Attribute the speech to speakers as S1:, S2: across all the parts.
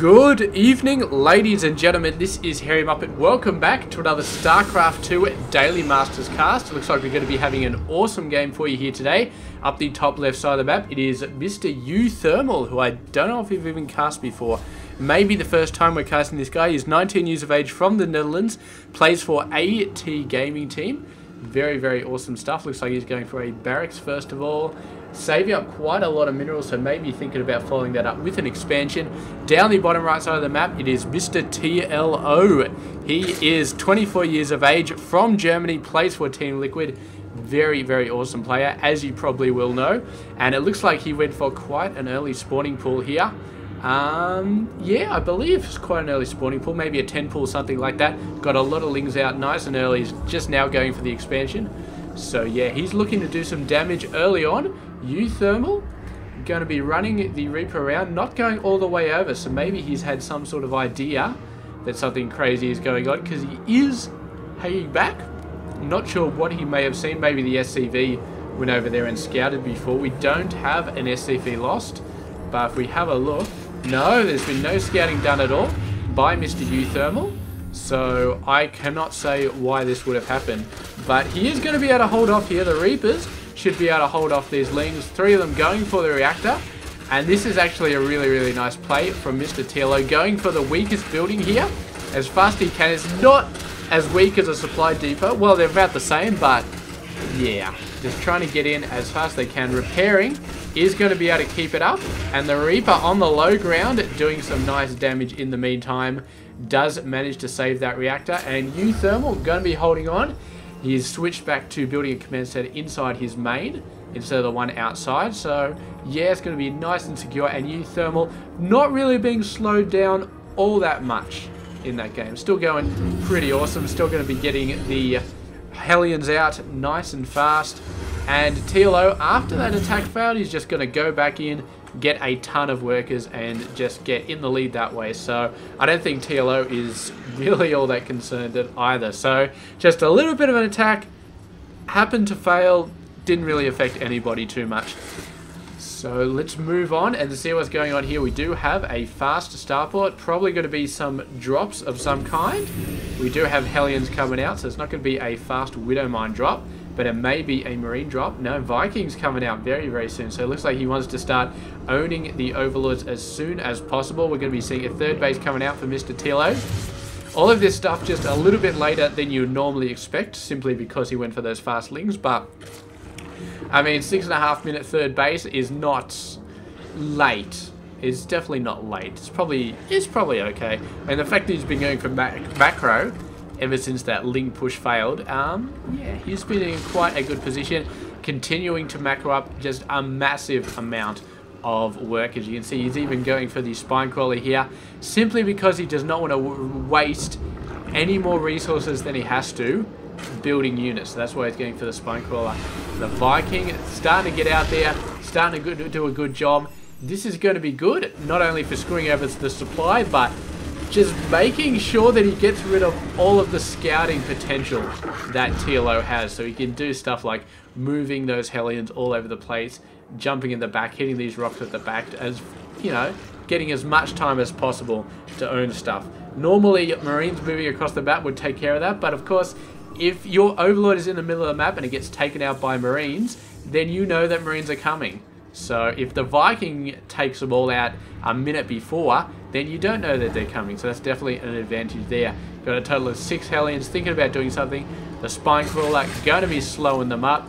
S1: Good evening, ladies and gentlemen. This is Harry Muppet. Welcome back to another Starcraft 2 Daily Masters cast. It looks like we're going to be having an awesome game for you here today. Up the top left side of the map, it is Mr. uThermal, who I don't know if we've even cast before. Maybe the first time we're casting this guy. He's 19 years of age, from the Netherlands, plays for AT Gaming Team. Very, very awesome stuff. Looks like he's going for a barracks first of all. Saving up quite a lot of minerals, so maybe thinking about following that up with an expansion. Down the bottom right side of the map, it is Mr. TLO. He is 24 years of age, from Germany, plays for Team Liquid. Very, very awesome player, as you probably will know. And it looks like he went for quite an early spawning pool here. Yeah, I believe it's quite an early spawning pool, maybe a 10 pool, something like that. Got a lot of lings out nice and early. He's just now going for the expansion. So yeah, he's looking to do some damage early on. uThermal going to be running the Reaper around, not going all the way over, so maybe he's had some sort of idea that something crazy is going on, because he is hanging back. I'm not sure what he may have seen. Maybe the SCV went over there and scouted before. We don't have an SCV lost, but if we have a look, no, there's been no scouting done at all by Mr. uThermal, so I cannot say why this would have happened. But he is going to be able to hold off here. The Reapers should be able to hold off these lings. 3 of them going for the reactor. And this is actually a really, really nice play from Mr. TLO. Going for the weakest building here as fast as he can. It's not as weak as a supply depot. Well, they're about the same, but yeah. Just trying to get in as fast as they can. Repairing is going to be able to keep it up. And the Reaper on the low ground doing some nice damage in the meantime. Does manage to save that reactor. And uThermal going to be holding on. He's switched back to building a command center inside his main instead of the one outside. So yeah, it's going to be nice and secure. And uThermal not really being slowed down all that much in that game. Still going pretty awesome. Still going to be getting the Hellions out nice and fast. And TLO, after that attack failed, he's just going to go back in, get a ton of workers, and just get in the lead that way. So I don't think TLO is really all that concerned at either. So just a little bit of an attack, happened to fail, didn't really affect anybody too much. So let's move on and see what's going on here. We do have a fast starport, probably going to be some drops of some kind. We do have Hellions coming out, so it's not going to be a fast Widow Mine drop, but it may be a Marine drop. No, Vikings coming out very, very soon. So it looks like he wants to start owning the Overlords as soon as possible. We're going to be seeing a third base coming out for Mr. TLO. All of this stuff just a little bit later than you would normally expect, simply because he went for those fast lings. But I mean, 6.5 minute third base is not late. It's definitely not late. It's probably okay. And the fact that he's been going for macro ever since that ling push failed, yeah, he's been in quite a good position, continuing to macro up just a massive amount of work. As you can see, he's even going for the spine crawler here, simply because he does not want to waste any more resources than he has to building units. So that's why he's going for the spine crawler. The Viking starting to get out there, starting to do a good job. This is going to be good, not only for screwing over the supply, but just making sure that he gets rid of all of the scouting potential that TLO has. So he can do stuff like moving those Hellions all over the place, jumping in the back, hitting these rocks at the back, as you know, getting as much time as possible to own stuff. Normally, Marines moving across the map would take care of that, but of course, if your Overlord is in the middle of the map and it gets taken out by Marines, then you know that Marines are coming. So if the Viking takes them all out a minute before, then you don't know that they're coming. So that's definitely an advantage there. Got a total of 6 Hellions thinking about doing something. The spine crawler going to be slowing them up.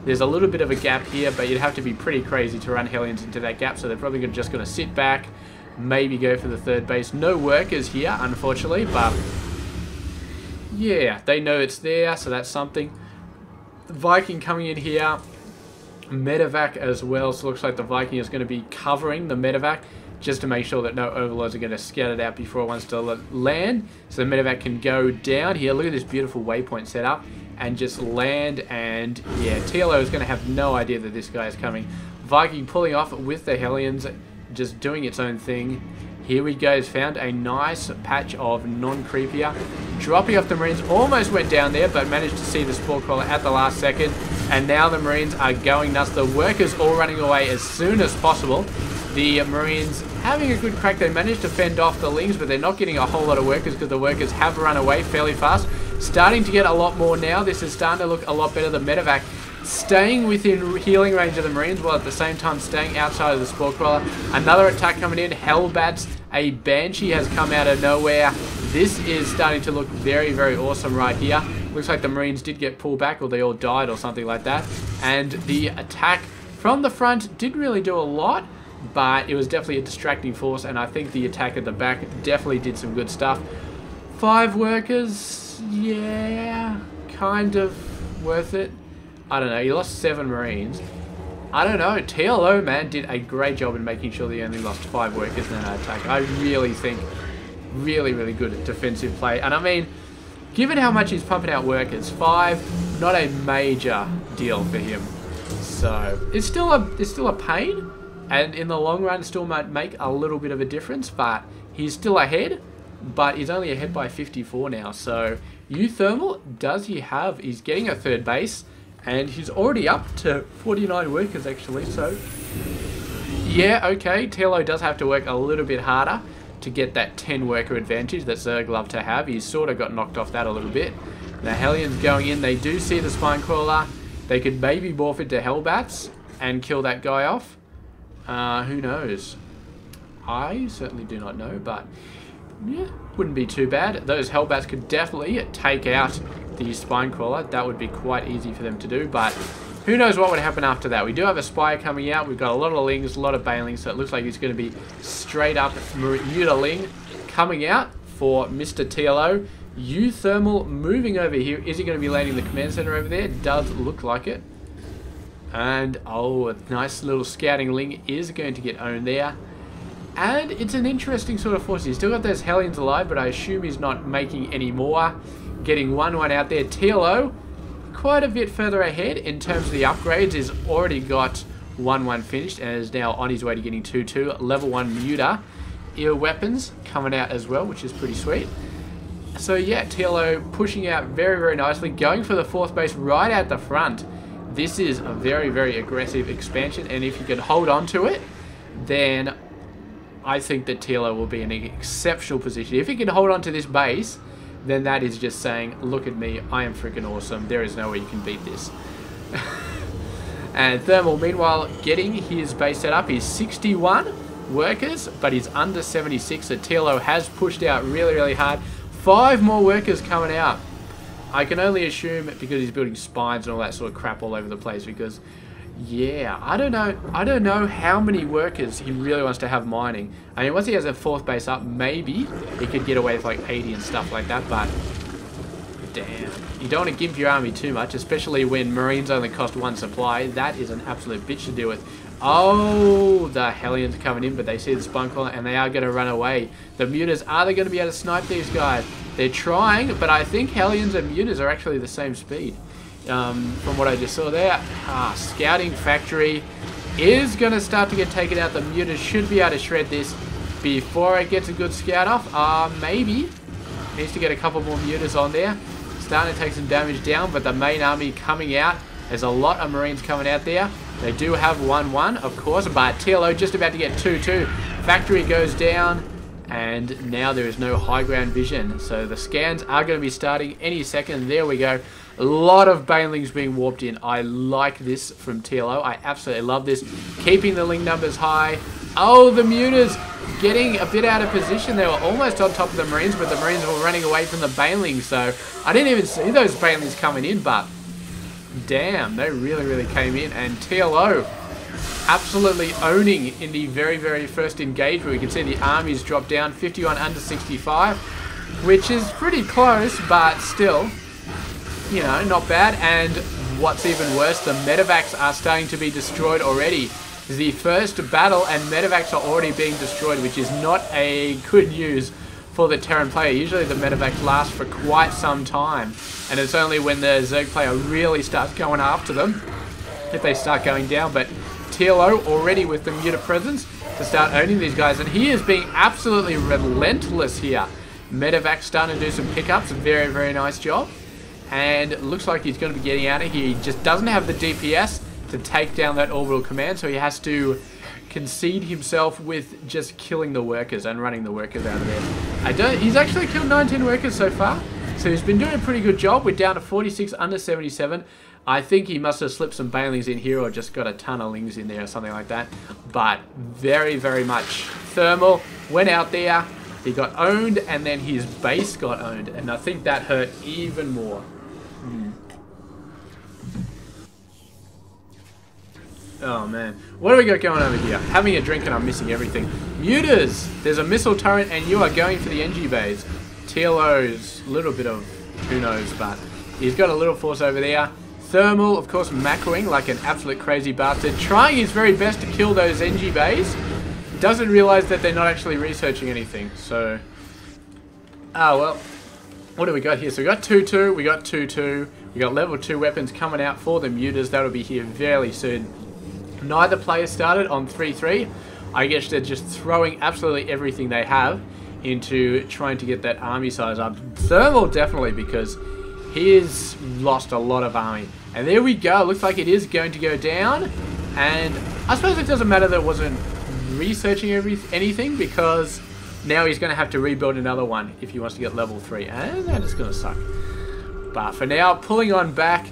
S1: There's a little bit of a gap here, but you'd have to be pretty crazy to run Hellions into that gap. So they're probably just going to sit back, maybe go for the third base. No workers here, unfortunately, but yeah, they know it's there, so that's something. The Viking coming in here. Medevac as well, so it looks like the Viking is going to be covering the Medevac just to make sure that no Overlords are going to scout it out before it wants to land, so the Medevac can go down here. Look at this beautiful waypoint set up and just land. And yeah, TLO is going to have no idea that this guy is coming. Viking pulling off with the Hellions, just doing its own thing. Here we go, he's found a nice patch of non-creepier. Dropping off the Marines, almost went down there, but managed to see the spore crawler at the last second. And now the Marines are going nuts. The workers all running away as soon as possible. The Marines having a good crack. They managed to fend off the Lings, but they're not getting a whole lot of workers because the workers have run away fairly fast. Starting to get a lot more now. This is starting to look a lot better. The medevac staying within healing range of the Marines while at the same time staying outside of the Spore Crawler. Another attack coming in. Hellbats. A Banshee has come out of nowhere. This is starting to look very, very awesome right here. Looks like the Marines did get pulled back, or they all died or something like that. And the attack from the front didn't really do a lot, but it was definitely a distracting force, and I think the attack at the back definitely did some good stuff. 5 workers, yeah, kind of worth it. I don't know, you lost 7 Marines. I don't know, TLO, man, did a great job in making sure they only lost 5 workers in that attack. I really think, really, really good defensive play. And I mean, given how much he's pumping out workers, 5, not a major deal for him. So, it's still a pain. And in the long run, still might make a little bit of a difference, but he's still ahead, but he's only ahead by 54 now. So, uThermal, does he have, he's getting a 3rd base, and he's already up to 49 workers actually, so yeah, okay, TLO does have to work a little bit harder to get that 10 worker advantage that Zerg love to have. He's sort of got knocked off that a little bit. The Hellions going in, they do see the Spine Crawler. They could maybe morph into Hellbats and kill that guy off. Who knows? I certainly do not know, but yeah, wouldn't be too bad. Those Hellbats could definitely take out the Spine Crawler. That would be quite easy for them to do, but who knows what would happen after that. We do have a Spire coming out. We've got a lot of Lings, a lot of Banelings, so it looks like it's going to be straight up Mutaling coming out for Mr. TLO. uThermal moving over here. Is he going to be landing the command center over there? It does look like it. And, oh, a nice little scouting Ling is going to get owned there. And it's an interesting sort of force. He's still got those Hellions alive, but I assume he's not making any more. Getting 1-1 out there. TLO, quite a bit further ahead in terms of the upgrades. He's already got 1-1 finished and is now on his way to getting 2-2. Level 1 Muta. Ear weapons coming out as well, which is pretty sweet. So yeah, TLO pushing out very, very nicely. Going for the 4th base right at the front. This is a very, very aggressive expansion, and if you can hold on to it, then I think that TLO will be in an exceptional position. If he can hold on to this base, then that is just saying, look at me, I am freaking awesome. There is no way you can beat this. And Thermal, meanwhile, getting his base set up. He's 61 workers, but he's under 76. So TLO has pushed out really, really hard. 5 more workers coming out. I can only assume because he's building spines and all that sort of crap all over the place, because yeah, I don't know how many workers he really wants to have mining. I mean, once he has a 4th base up, maybe he could get away with like 80 and stuff like that, but damn, you don't want to gimp your army too much, especially when Marines only cost 1 supply. That is an absolute bitch to deal with. Oh, the Hellions are coming in, but they see the Spine Crawler and they are going to run away. The Mutas, are they going to be able to snipe these guys? They're trying, but I think Hellions and Mutas are actually the same speed. From what I just saw there. Scouting Factory is going to start to get taken out. The Mutas should be able to shred this before it gets a good scout off. Maybe. Needs to get a couple more Mutas on there. Starting to take some damage down, but the main army coming out. There's a lot of Marines coming out there. They do have 1-1, of course, but TLO just about to get 2-2. Factory goes down, and now there is no high ground vision. So the scans are going to be starting any second. There we go. A lot of Banelings being warped in. I like this from TLO. I absolutely love this. Keeping the Ling numbers high. Oh, the Mutas getting a bit out of position. They were almost on top of the Marines, but the Marines were running away from the Banelings. So I didn't even see those Banelings coming in, but damn, they really, really came in. And TLO absolutely owning in the very, very first engagement. We can see the armies drop down 51 under 65, which is pretty close, but still, you know, not bad. And what's even worse, the medevacs are starting to be destroyed already. The first battle and medevacs are already being destroyed, which is not a good news for the Terran player. Usually the medevacs last for quite some time, and it's only when the Zerg player really starts going after them if they start going down. But TLO already with the Muta presence to start owning these guys, and he is being absolutely relentless here. Medevac starting to do some pickups. Very, very nice job. And it looks like he's going to be getting out of here. He just doesn't have the DPS to take down that orbital command, so he has to concede himself with just killing the workers and running the workers out of there. He's actually killed 19 workers so far, so he's been doing a pretty good job. We're down to 46 under 77. I think he must have slipped some banelings in here or just got a ton of lings in there or something like that. But very, very much. Thermal went out there. He got owned and then his base got owned. And I think that hurt even more. Oh man. What do we got going over here? Having a drink and I'm missing everything. Mutas! There's a missile turret and you are going for the NG bays. TLO's a little bit of who knows, but he's got a little force over there. Thermal, of course, macroing like an absolute crazy bastard. Trying his very best to kill those NG bays. Doesn't realize that they're not actually researching anything. So, well. What do we got here? So we got 2-2, we got 2-2. We got level 2 weapons coming out for the mutas. That'll be here very soon. Neither player started on 3-3. I guess they're just throwing absolutely everything they have into trying to get that army size up. Thermal definitely, because he has lost a lot of army. And there we go. Looks like it is going to go down. And I suppose it doesn't matter that it wasn't researching anything, because now he's going to have to rebuild another one if he wants to get level 3. And that is going to suck. But for now, pulling on back.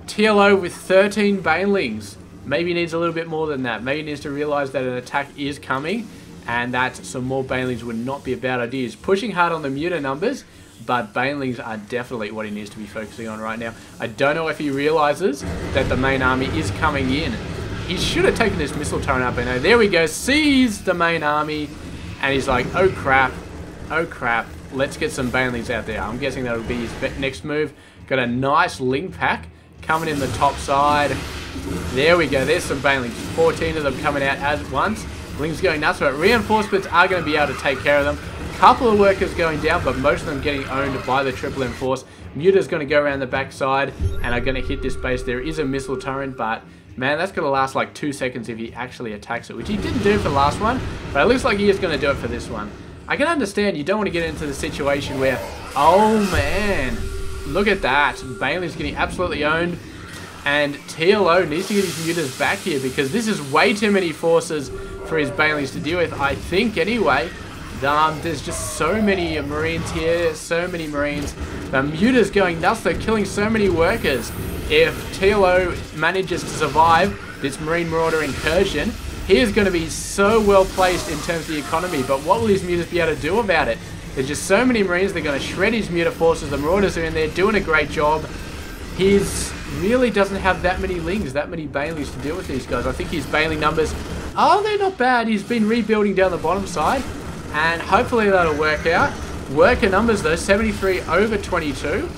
S1: TLO with 13 banelings. Maybe needs a little bit more than that. Maybe needs to realize that an attack is coming and that some more banelings would not be a bad idea. He's pushing hard on the muta numbers, but banelings are definitely what he needs to be focusing on right now. I don't know if he realizes that the main army is coming in. He should have taken this missile turret up. Now, there we go. Sees the main army, and he's like, oh crap, let's get some banelings out there. I'm guessing that'll be his next move. Got a nice ling pack coming in the top side. There we go. There's some banelings. 14 of them coming out at once. Ling's going nuts, but reinforcements are going to be able to take care of them. Couple of workers going down, but most of them getting owned by the Triple M Force. Muta's going to go around the backside and are going to hit this base. There is a missile turret, but man, that's going to last like 2 seconds if he actually attacks it, which he didn't do for the last one, but it looks like he is going to do it for this one. I can understand you don't want to get into the situation where, oh man, look at that. Bailey's getting absolutely owned, and TLO needs to get his mutas back here because this is way too many forces for his Baileys to deal with, I think, anyway. There's just so many Marines here, so many Marines. The mutas going nuts, they're killing so many workers. If TLO manages to survive this Marine Marauder incursion, he is going to be so well placed in terms of the economy, but what will his mutas be able to do about it? There's just so many Marines, they're going to shred his muta forces. The Marauders are in there doing a great job. He's really doesn't have that many Lings, that many Baileys to deal with these guys. I think his Bailey numbers, oh, they're not bad. He's been rebuilding down the bottom side, and hopefully that'll work out. Worker numbers though, 73 over 22.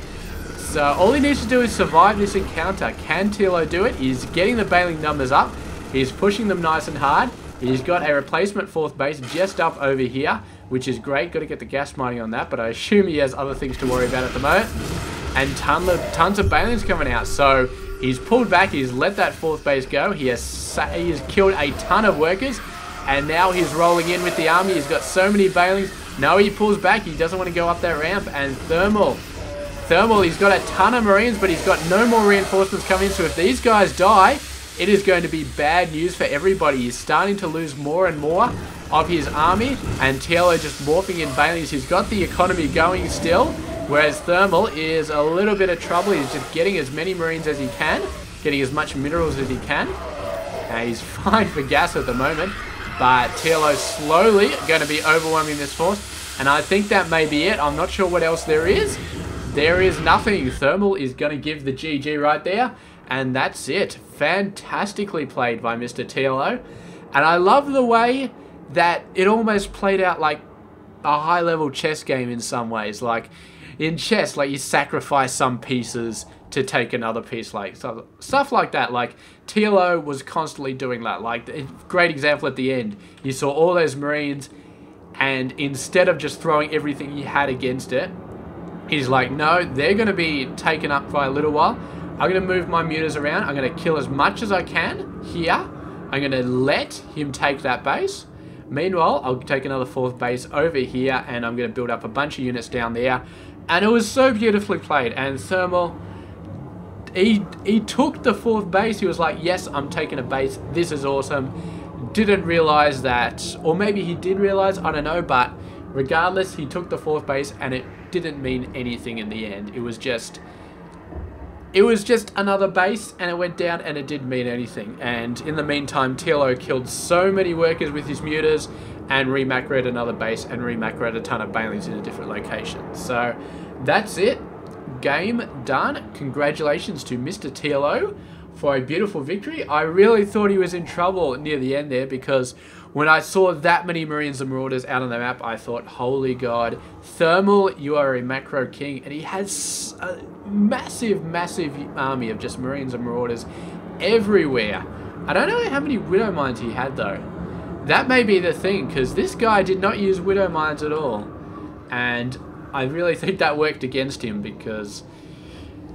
S1: So all he needs to do is survive this encounter. Can TLO do it? He's getting the Bailing numbers up. He's pushing them nice and hard. He's got a replacement fourth base just up over here, which is great. Got to get the gas mining on that, but I assume he has other things to worry about at the moment. And tons of Bailings coming out. So he's pulled back. He's let that fourth base go. He has killed a ton of workers. And now he's rolling in with the army. He's got so many Bailings. No, he pulls back. He doesn't want to go up that ramp. And Thermal, he's got a ton of Marines, but he's got no more reinforcements coming in. So if these guys die, it is going to be bad news for everybody. He's starting to lose more and more of his army. And TLO just morphing in Baileys. He's got the economy going still. Whereas Thermal is a little bit of trouble. He's just getting as many Marines as he can. Getting as much minerals as he can. And he's fine for gas at the moment. But TLO slowly going to be overwhelming this force. And I think that may be it. I'm not sure what else there is. There is nothing. Thermal is going to give the GG right there. And that's it. Fantastically played by Mr. TLO. And I love the way that it almost played out like a high-level chess game in some ways. Like, in chess, like, you sacrifice some pieces to take another piece, like stuff like that. Like, TLO was constantly doing that. Like, a great example at the end. You saw all those Marines, and instead of just throwing everything he had against it, he's like, no, they're going to be taken up for a little while. I'm going to move my mutas around. I'm going to kill as much as I can here. I'm going to let him take that base. Meanwhile, I'll take another fourth base over here, and I'm going to build up a bunch of units down there. And it was so beautifully played. And Thermal, he took the fourth base. He was like, yes, I'm taking a base. This is awesome. didn't realize that, or maybe he did realize, I don't know, but regardless, he took the 4th base and it didn't mean anything in the end. It was just another base, and it went down, and it didn't mean anything. And in the meantime, TLO killed so many workers with his muters, and remacroed another base, and remacroed a ton of banelings in a different location. So that's it. Game done. Congratulations to Mr. TLO for a beautiful victory. I really thought he was in trouble near the end there, because when I saw that many Marines and Marauders out on the map, I thought, holy God, Thermal, you are a macro king. And he has a massive, massive army of just Marines and Marauders everywhere. I don't know how many Widow Mines he had, though. That may be the thing, because this guy did not use Widow Mines at all. And I really think that worked against him, because,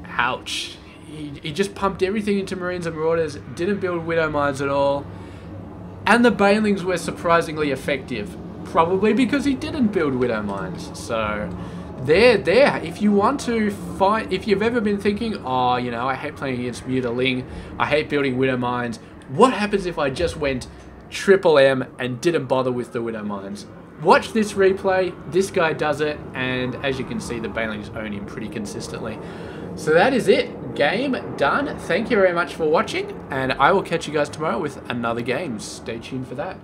S1: ouch. He just pumped everything into Marines and Marauders, didn't build Widow Mines at all. And the banelings were surprisingly effective, probably because he didn't build Widow Mines. So, there. If you want to fight, if you've ever been thinking, oh, you know, I hate playing against Mutaling, I hate building Widow Mines, what happens if I just went triple M and didn't bother with the Widow Mines? Watch this replay, this guy does it, and as you can see, the banelings own him pretty consistently. So that is it. Game done. Thank you very much for watching, and I will catch you guys tomorrow with another game. Stay tuned for that.